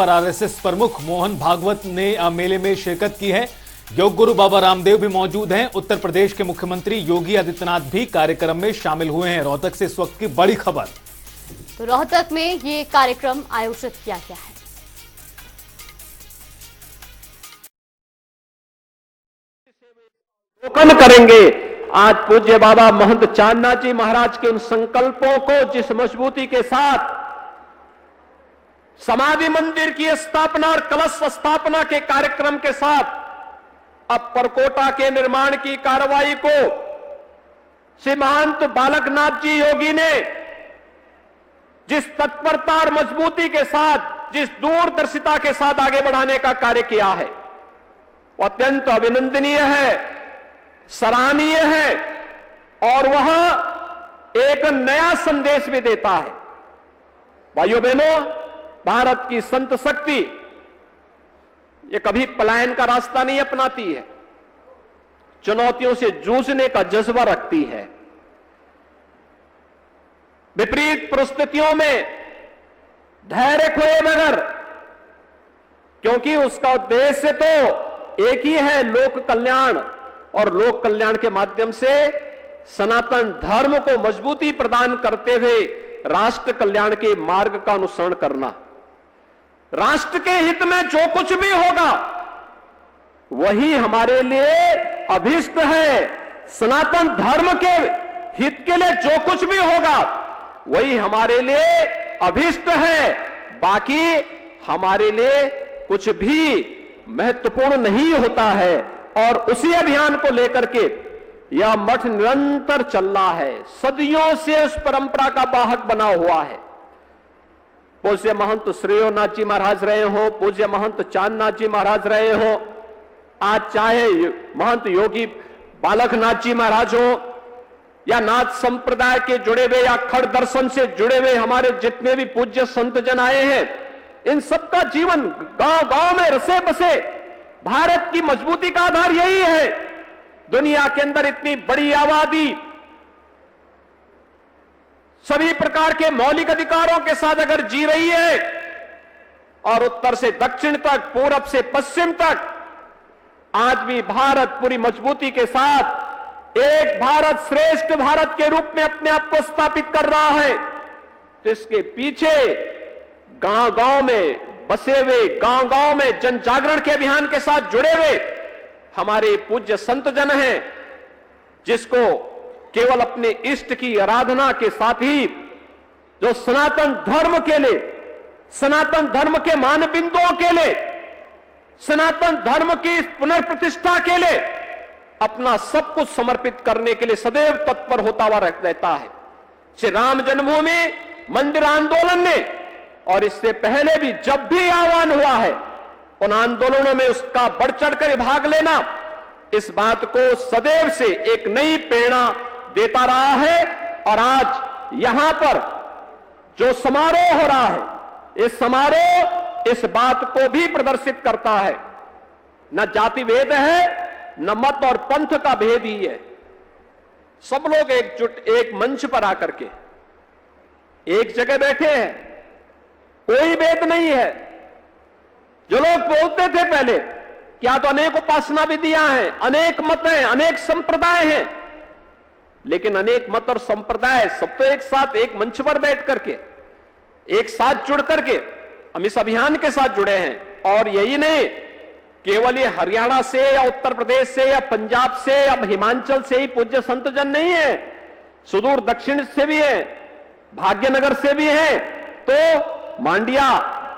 पर आरएसएस प्रमुख मोहन भागवत ने मेले में शिरकत की है। योग गुरु बाबा रामदेव भी मौजूद हैं। उत्तर प्रदेश के मुख्यमंत्री योगी आदित्यनाथ भी कार्यक्रम में शामिल हुए हैं। रोहतक से इस वक्त की बड़ी खबर। तो रोहतक में ये कार्यक्रम आयोजित किया गया है। रोकन करेंगे। आज पूज्य बाबा महंत चांदना जी महाराज के उन संकल्पों को जिस मजबूती के साथ समाधि मंदिर की स्थापना और कलश स्थापना के कार्यक्रम के साथ अब परकोटा के निर्माण की कार्रवाई को श्री महंत बालकनाथ जी योगी ने जिस तत्परता और मजबूती के साथ, जिस दूरदर्शिता के साथ आगे बढ़ाने का कार्य किया है, वो अत्यंत अभिनंदनीय है, सराहनीय है और वह एक नया संदेश भी देता है। भाइयों बहनों, भारत की संत शक्ति ये कभी पलायन का रास्ता नहीं अपनाती है, चुनौतियों से जूझने का जज्बा रखती है। विपरीत परिस्थितियों में धैर्य खोए बगैर, क्योंकि उसका उद्देश्य तो एक ही है, लोक कल्याण, और लोक कल्याण के माध्यम से सनातन धर्म को मजबूती प्रदान करते हुए राष्ट्र कल्याण के मार्ग का अनुसरण करना। राष्ट्र के हित में जो कुछ भी होगा वही हमारे लिए अभीष्ट है। सनातन धर्म के हित के लिए जो कुछ भी होगा वही हमारे लिए अभीष्ट है। बाकी हमारे लिए कुछ भी महत्वपूर्ण नहीं होता है। और उसी अभियान को लेकर के यह मठ निरंतर चल रहा है, सदियों से उस परंपरा का वाहक बना हुआ है। पूज्य महंत श्रेयोनाथ जी महाराज रहे हो, पूज्य महंत चांदनाथ जी महाराज रहे हो, आज चाहे महंत योगी बालकनाथ जी महाराज हो या नाथ संप्रदाय के जुड़े हुए या खड़ दर्शन से जुड़े हुए हमारे जितने भी पूज्य संत जन आए हैं, इन सबका जीवन गांव गांव में रसे बसे। भारत की मजबूती का आधार यही है। दुनिया के अंदर इतनी बड़ी आबादी सभी प्रकार के मौलिक अधिकारों के साथ अगर जी रही है और उत्तर से दक्षिण तक, पूरब से पश्चिम तक आज भी भारत पूरी मजबूती के साथ एक भारत श्रेष्ठ भारत के रूप में अपने आप को स्थापित कर रहा है, तो इसके पीछे गांव गांव में बसे हुए, गांव गांव में जन जागरण के अभियान के साथ जुड़े हुए हमारे पूज्य संत जन हैं, जिसको केवल अपने इष्ट की आराधना के साथ ही जो सनातन धर्म के लिए, सनातन धर्म के मानबिंदुओं के लिए, सनातन धर्म की पुनर्प्रतिष्ठा के लिए अपना सब कुछ समर्पित करने के लिए सदैव तत्पर होता हुआ रहता है। श्री राम जन्मभूमि मंदिर आंदोलन ने और इससे पहले भी जब भी आह्वान हुआ है, उन आंदोलनों में उसका बढ़ चढ़कर भाग लेना इस बात को सदैव से एक नई प्रेरणा देता रहा है। और आज यहां पर जो समारोह हो रहा है, इस समारोह इस बात को भी प्रदर्शित करता है। न जाति भेद है, न मत और पंथ का भेद ही है। सब लोग एकजुट एक मंच पर आकर के एक जगह बैठे हैं, कोई भेद नहीं है। जो लोग बोलते थे पहले क्या तो अनेक उपासना विधियां हैं, अनेक मत हैं, अनेक संप्रदाय हैं, लेकिन अनेक मत और संप्रदाय सब तो एक साथ एक मंच पर बैठ करके एक साथ जुड़ करके हम इस अभियान के साथ जुड़े हैं। और यही नहीं, केवल ये हरियाणा से या उत्तर प्रदेश से या पंजाब से या हिमाचल से ही पूज्य संत जन नहीं है, सुदूर दक्षिण से भी है, भाग्यनगर से भी है, तो मांडिया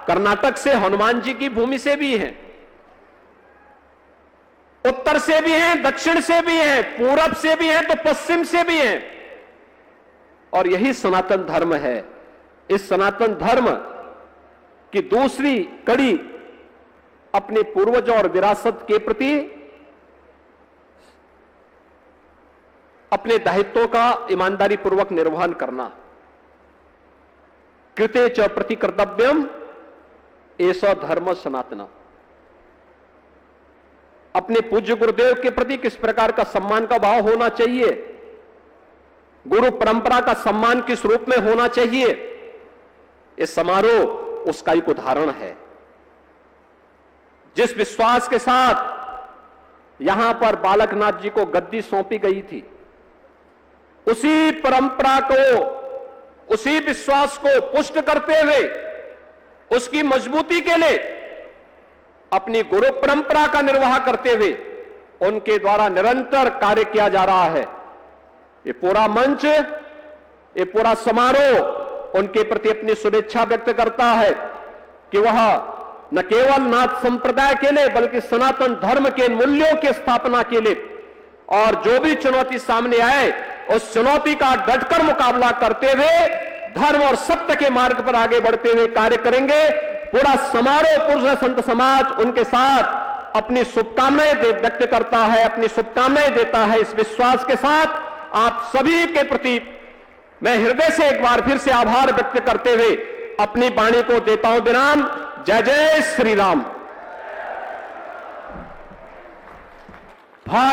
कर्नाटक से हनुमान जी की भूमि से भी है, उत्तर से भी हैं, दक्षिण से भी हैं, पूरब से भी हैं, तो पश्चिम से भी हैं। और यही सनातन धर्म है। इस सनातन धर्म की दूसरी कड़ी अपने पूर्वजों और विरासत के प्रति अपने दायित्वों का ईमानदारी पूर्वक निर्वहन करना। कृते च प्रति कर्तव्यम एषो धर्म सनातना। अपने पूज्य गुरुदेव के प्रति किस प्रकार का सम्मान का भाव होना चाहिए, गुरु परंपरा का सम्मान किस रूप में होना चाहिए, ये समारोह उसका एक उदाहरण है। जिस विश्वास के साथ यहां पर बालकनाथ जी को गद्दी सौंपी गई थी, उसी परंपरा को, उसी विश्वास को पुष्ट करते हुए उसकी मजबूती के लिए अपनी गुरु परंपरा का निर्वाह करते हुए उनके द्वारा निरंतर कार्य किया जा रहा है। ये पूरा मंच, ये पूरा समारोह उनके प्रति अपनी शुभेच्छा व्यक्त करता है कि वह न केवल नाथ संप्रदाय के लिए बल्कि सनातन धर्म के मूल्यों की स्थापना के लिए और जो भी चुनौती सामने आए उस चुनौती का डटकर मुकाबला करते हुए धर्म और सत्य के मार्ग पर आगे बढ़ते हुए कार्य करेंगे। पूरा समारोह पुरुष संत समाज उनके साथ अपनी शुभकामनाएं व्यक्त करता है, अपनी शुभकामनाएं देता है। इस विश्वास के साथ आप सभी के प्रति मैं हृदय से एक बार फिर से आभार व्यक्त करते हुए अपनी वाणी को देता हूं विराम। जय जय श्री राम। भारत